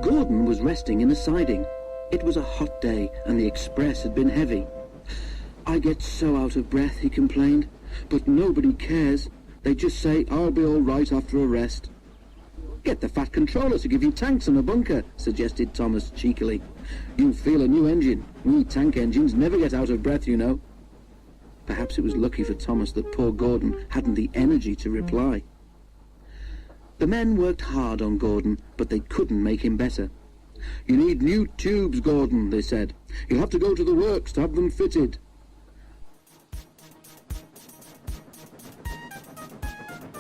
Gordon was resting in a siding. It was a hot day and the express had been heavy. "I get so out of breath," he complained, "but nobody cares. They just say I'll be all right after a rest." "Get the Fat Controller to give you tanks and a bunker," suggested Thomas cheekily. "You'll feel a new engine. We tank engines never get out of breath, you know." Perhaps it was lucky for Thomas that poor Gordon hadn't the energy to reply. The men worked hard on Gordon, but they couldn't make him better. "You need new tubes, Gordon," they said. "You'll have to go to the works to have them fitted."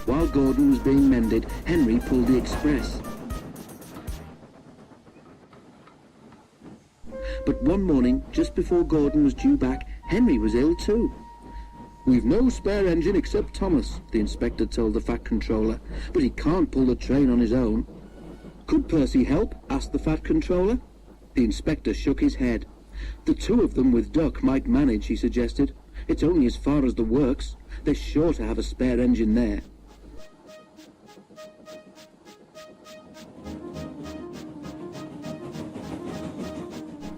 While Gordon was being mended, Henry pulled the express. But one morning, just before Gordon was due back, Henry was ill too. "We've no spare engine except Thomas," the inspector told the Fat Controller, "but he can't pull the train on his own." "Could Percy help?" asked the Fat Controller. The inspector shook his head. "The two of them with Duck might manage," he suggested. "It's only as far as the works. They're sure to have a spare engine there."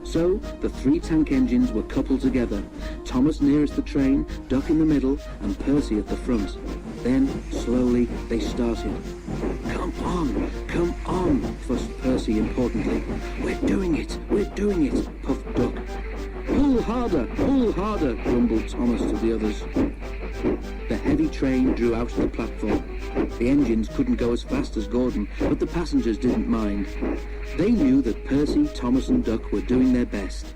So the three tank engines were coupled together, Thomas nearest the train, Duck in the middle, and Percy at the front. Then, slowly, they started. Come on, fussed Percy importantly. We're doing it, puffed Duck. Pull harder, grumbled Thomas to the others. The heavy train drew out of the platform. The engines couldn't go as fast as Gordon, but the passengers didn't mind. They knew that Percy, Thomas and Duck were doing their best.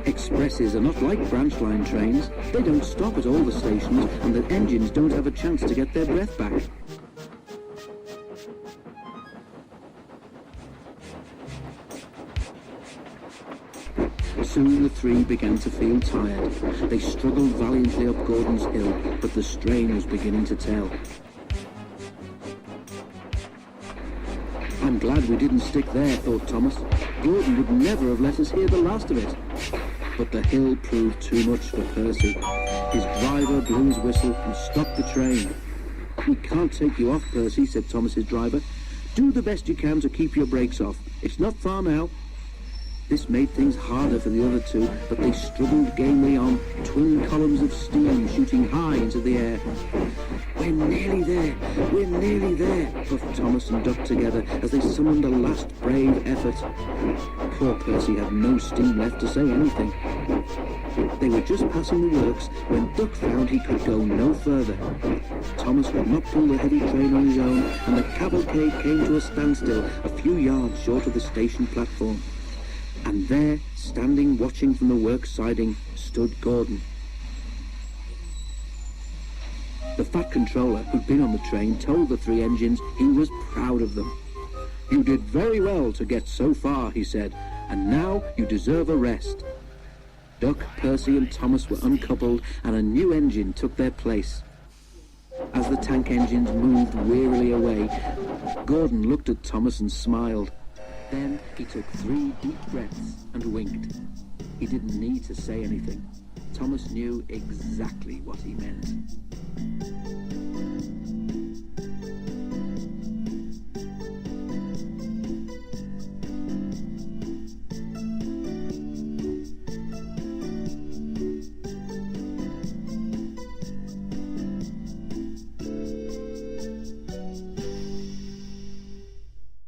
Expresses are not like branch line trains. They don't stop at all the stations, and the engines don't have a chance to get their breath back. Soon the three began to feel tired. They struggled valiantly up Gordon's hill, but the strain was beginning to tell. "I'm glad we didn't stick there," thought Thomas. "Gordon would never have let us hear the last of it." But the hill proved too much for Percy. His driver blew his whistle and stopped the train. "We can't take you off, Percy," said Thomas's driver. "Do the best you can to keep your brakes off. It's not far now." This made things harder for the other two, but they struggled gamely on, twin columns of steam shooting high into the air. We're nearly there, puffed Thomas and Duck together as they summoned a last brave effort. Poor Percy had no steam left to say anything. They were just passing the works when Duck found he could go no further. Thomas could not pull the heavy train on his own, and the cavalcade came to a standstill a few yards short of the station platform. And there, standing watching from the works siding, stood Gordon. The Fat Controller, who'd been on the train, told the three engines he was proud of them. "You did very well to get so far," he said, "and now you deserve a rest." Duck, Percy and Thomas were uncoupled, and a new engine took their place. As the tank engines moved wearily away, Gordon looked at Thomas and smiled. Then he took 3 deep breaths and winked. He didn't need to say anything. Thomas knew exactly what he meant.